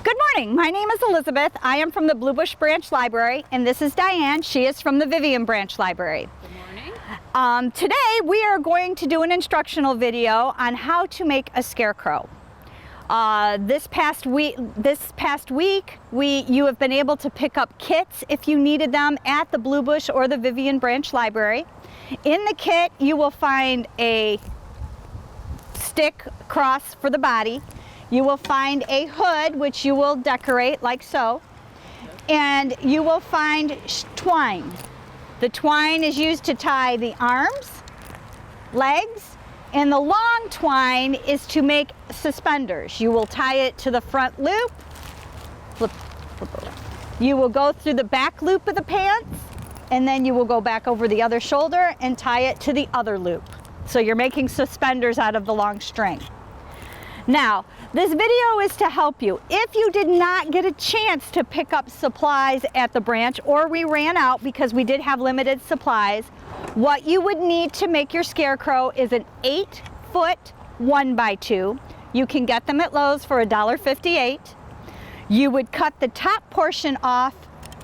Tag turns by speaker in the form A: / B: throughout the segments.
A: Good morning, my name is Elizabeth. I am from the Blue Bush Branch Library, and this is Diane. She is from the Vivian Branch Library.
B: Good morning.
A: Today we are going to do an instructional video on how to make a scarecrow. This past week, you have been able to pick up kits if you needed them at the Blue Bush or the Vivian Branch Library. In the kit, you will find a stick cross for the body. You will find a hood, which you will decorate like so, and you will find twine. The twine is used to tie the arms, legs, and the long twine is to make suspenders. You will tie it to the front loop, flip over. You will go through the back loop of the pants, and then you will go back over the other shoulder and tie it to the other loop. So you're making suspenders out of the long string. Now, this video is to help you. If you did not get a chance to pick up supplies at the branch, or we ran out because we did have limited supplies, what you would need to make your scarecrow is an 8-foot 1x2. You can get them at Lowe's for $1.58. You would cut the top portion off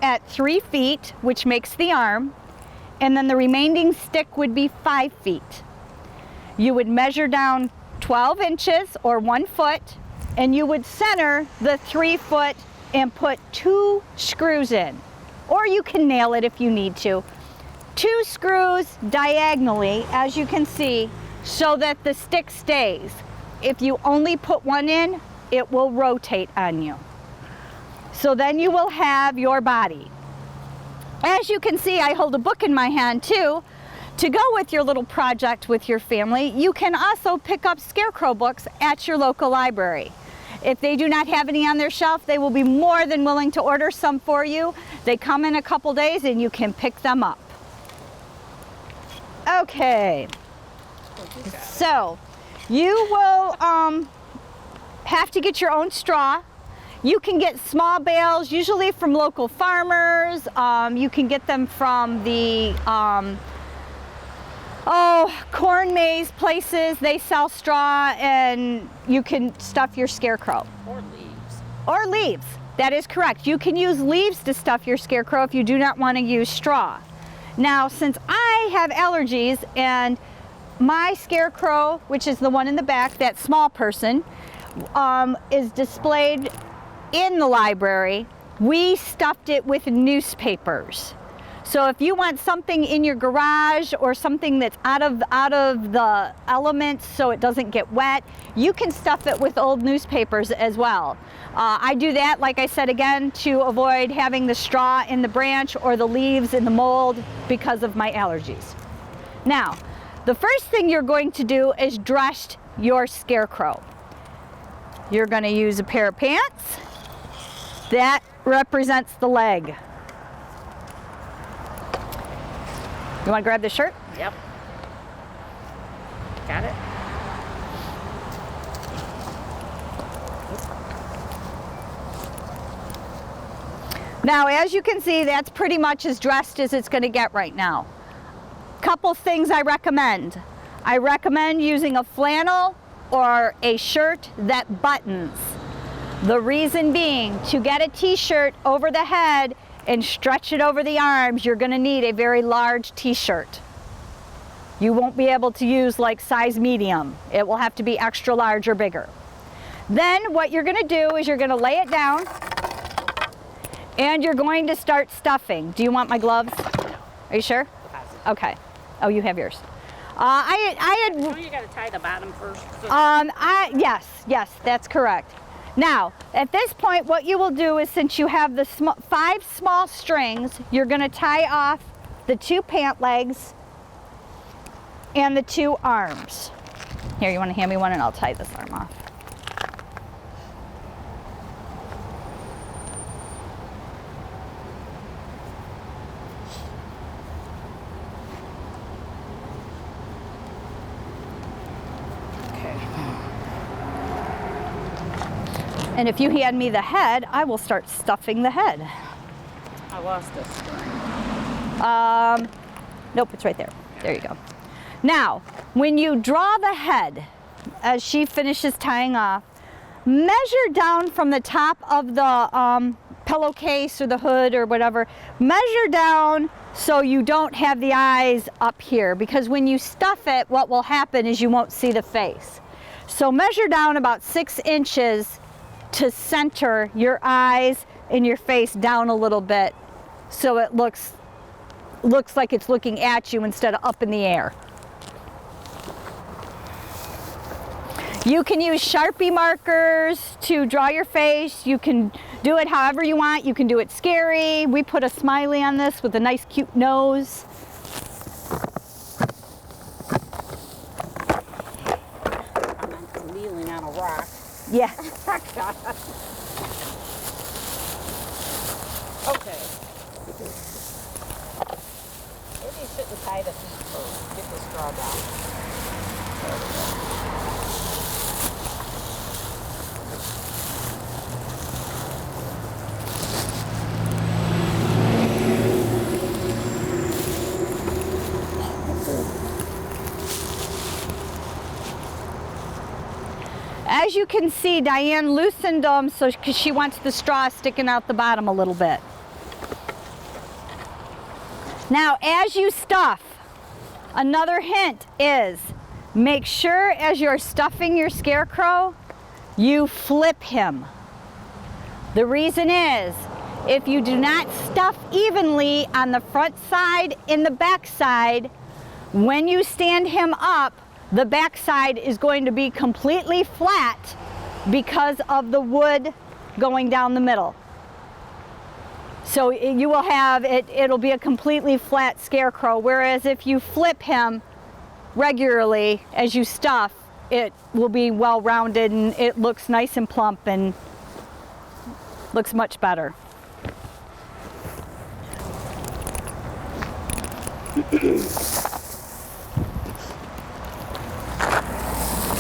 A: at 3 feet, which makes the arm, and then the remaining stick would be 5 feet. You would measure down 12 inches or 1 foot, and you would center the 3 foot and put 2 screws in, or you can nail it if you need to. 2 screws diagonally, as you can see, so that the stick stays. If you only put 1 in, it will rotate on you. So then you will have your body. As you can see, I hold a book in my hand too. To go with your little project with your family, you can also pick up scarecrow books at your local library. If they do not have any on their shelf, they will be more than willing to order some for you. They come in a couple days and you can pick them up. Okay, so you will have to get your own straw. You can get small bales, usually from local farmers. You can get them from the corn maze places. They sell straw and you can stuff your scarecrow.
B: Or leaves.
A: Or leaves, that is correct. You can use leaves to stuff your scarecrow if you do not want to use straw. Now, since I have allergies and my scarecrow, which is the one in the back, that small person, is displayed in the library, we stuffed it with newspapers. So if you want something in your garage or something that's out of the elements so it doesn't get wet, you can stuff it with old newspapers as well. I do that, like I said again, to avoid having the straw in the branch or the leaves in the mold because of my allergies. Now, the first thing you're going to do is dress your scarecrow. You're going to use a pair of pants. That represents the leg. You want to grab the shirt?
B: Yep. Got it.
A: Now, as you can see, that's pretty much as dressed as it's going to get right now. Couple things I recommend. I recommend using a flannel or a shirt that buttons. The reason being, to get a t-shirt over the head and stretch it over the arms, you're going to need a very large t-shirt. You won't be able to use like size medium. It will have to be extra large or bigger. Then what you're going to do is you're going to lay it down and you're going to start stuffing. Do you want my gloves? Are you sure? Okay. Oh, you have yours. I had.
B: So you got to tie the bottom first. So
A: Yes, that's correct. Now, at this point, what you will do is, since you have the 5 small strings, you're going to tie off the 2 pant legs and the 2 arms. Here, you want to hand me one and I'll tie this arm off. And if you hand me the head, I will start stuffing the head.
B: I lost it.
A: Nope, it's right there. There you go. Now, when you draw the head, as she finishes tying off, measure down from the top of the pillowcase or the hood or whatever. Measure down so you don't have the eyes up here, because when you stuff it, what will happen is you won't see the face. So measure down about 6 inches to center your eyes and your face down a little bit, so it looks like it's looking at you instead of up in the air. You can use Sharpie markers to draw your face. You can do it however you want. You can do it scary. We put a smiley on this with a nice cute nose.
B: I'm kneeling on a rock.
A: Yeah.
B: Okay. Maybe you shouldn't tie the feet first. Get the straw down. There we go.
A: As you can see, Diane loosened them because she wants the straw sticking out the bottom a little bit. Now, as you stuff, another hint is make sure as you're stuffing your Scarecrow, you flip him. The reason is, if you do not stuff evenly on the front side and the back side, when you stand him up, the back side is going to be completely flat because of the wood going down the middle. So you will have, it'll be a completely flat Scarecrow, whereas if you flip him regularly as you stuff, it will be well rounded and it looks nice and plump and looks much better.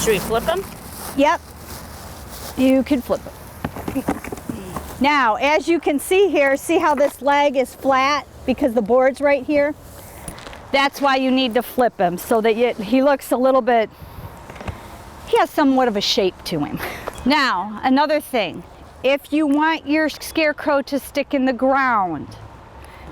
B: Should we flip them?
A: Yep, you can flip it. Now, as you can see here, see how this leg is flat because the board's right here? That's why you need to flip him, so that he looks a little bit, he has somewhat of a shape to him. Now, another thing, if you want your Scarecrow to stick in the ground,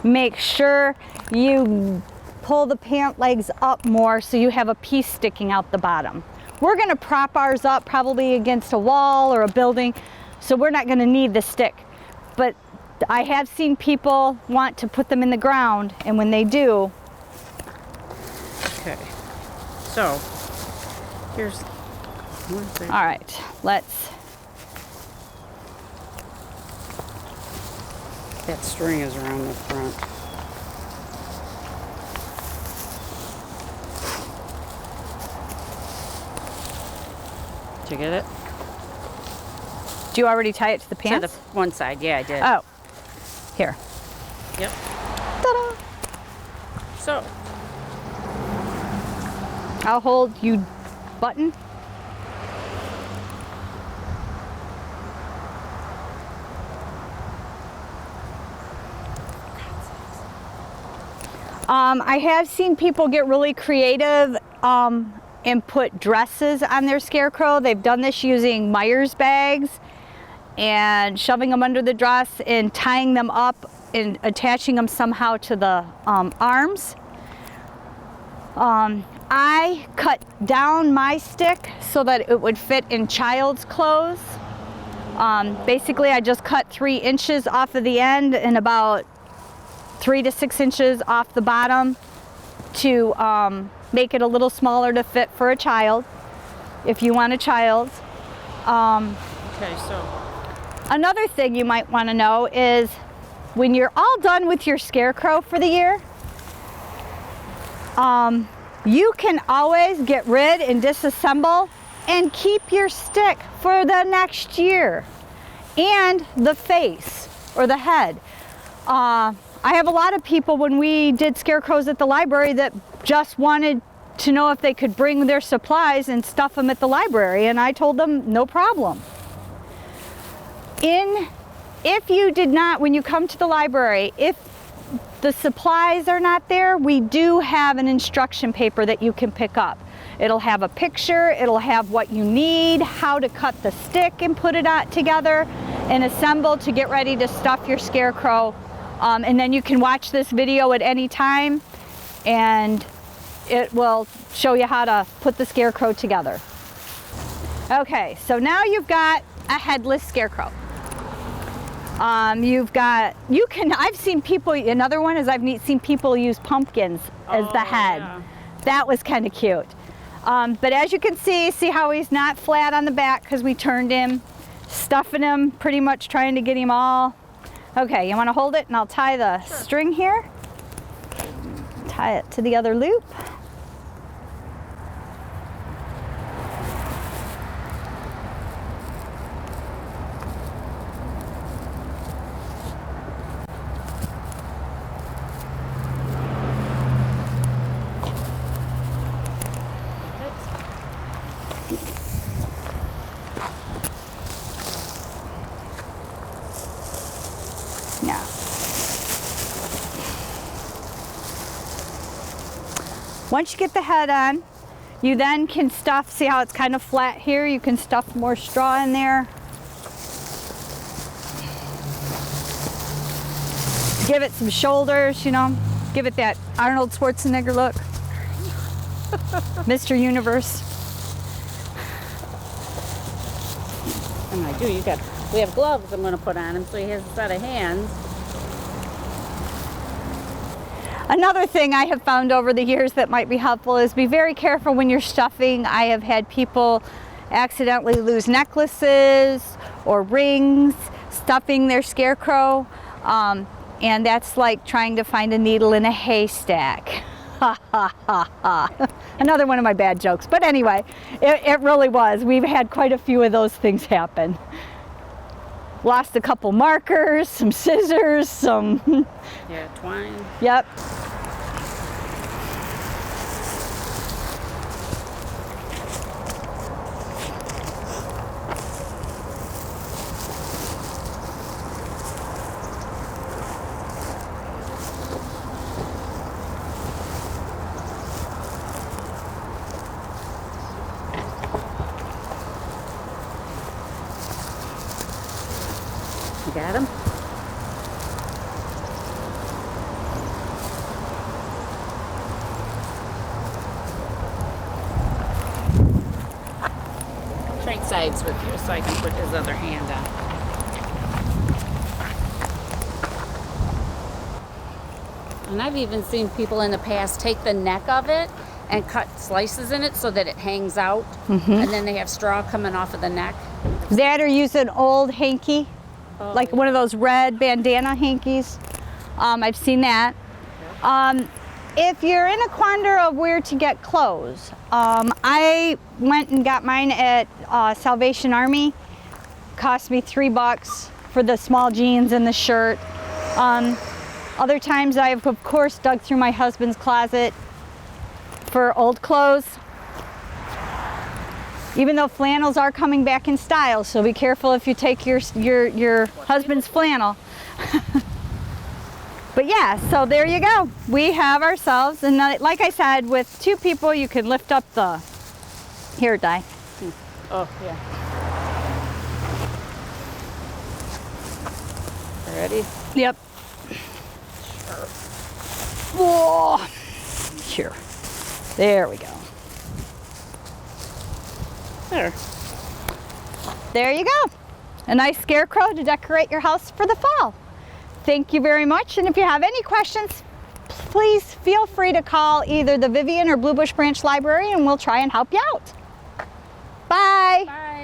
A: make sure you pull the pant legs up more so you have a piece sticking out the bottom. We're going to prop ours up probably against a wall or a building, so we're not going to need the stick. But I have seen people want to put them in the ground, and when they do...
B: Okay, so here's...
A: All right, let's...
B: That string is around the front. Did you get it?
A: Do you already tie it to the pants?
B: To the one side, yeah, I did.
A: Oh, here.
B: Yep.
A: Ta-da!
B: So,
A: I'll hold you button. I have seen people get really creative and put dresses on their Scarecrow. They've done this using Myers bags and shoving them under the dress and tying them up and attaching them somehow to the arms. I cut down my stick so that it would fit in child's clothes. Basically, I just cut 3 inches off of the end and about 3 to 6 inches off the bottom to make it a little smaller to fit for a child, if you want a child.
B: okay, so.
A: Another thing you might want to know is when you're all done with your Scarecrow for the year, you can always get rid and disassemble and keep your stick for the next year and the face or the head. I have a lot of people when we did Scarecrows at the library that just wanted to know if they could bring their supplies and stuff them at the library, and I told them no problem. If you did not, when you come to the library, if the supplies are not there, we do have an instruction paper that you can pick up. It'll have a picture, it'll have what you need, how to cut the stick and put it together and assemble to get ready to stuff your scarecrow. And then you can watch this video at any time and it will show you how to put the scarecrow together. Okay, so now you've got a headless scarecrow. I've seen people, another one is I've seen people use pumpkins as the head.
B: Yeah.
A: That was kind of cute. But as you can see how he's not flat on the back because we turned him, stuffing him, pretty much trying to get him all. Okay, you want to hold it and I'll tie the string here. Tie it to the other loop. Yeah. Once you get the head on, you then can stuff, see how it's kind of flat here? You can stuff more straw in there. Give it some shoulders, you know, give it that Arnold Schwarzenegger look. Mr. Universe.
B: And I do, we have gloves I'm going to put on him so he has a set of hands.
A: Another thing I have found over the years that might be helpful is be very careful when you're stuffing. I have had people accidentally lose necklaces or rings stuffing their scarecrow, and that's like trying to find a needle in a haystack. Ha ha ha ha. Another one of my bad jokes, but anyway, it really was. We've had quite a few of those things happen. Lost a couple markers, some scissors, some...
B: Yeah, twine.
A: Yep.
B: You got him? Trade sides with you so I can put his other hand on. And I've even seen people in the past take the neck of it and cut slices in it so that it hangs out. And then they have straw coming off of the neck.
A: That or use an old hanky, like one of those red bandana hankies. I've seen that. If you're in a quandary of where to get clothes, I went and got mine at Salvation Army. Cost me $3 for the small jeans and the shirt. Other times I've of course dug through my husband's closet for old clothes. Even though flannels are coming back in style, so be careful if you take your husband's flannel. But yeah, so there you go. We have ourselves, and like I said, with two people, you can lift up the, here, Di.
B: Oh, yeah. Ready?
A: Yep.
B: Sure.
A: Whoa. Here. There we go.
B: There.
A: There you go. A nice scarecrow to decorate your house for the fall. Thank you very much, and if you have any questions, please feel free to call either the Vivian or Blue Bush Branch Library and we'll try and help you out. Bye.
B: Bye.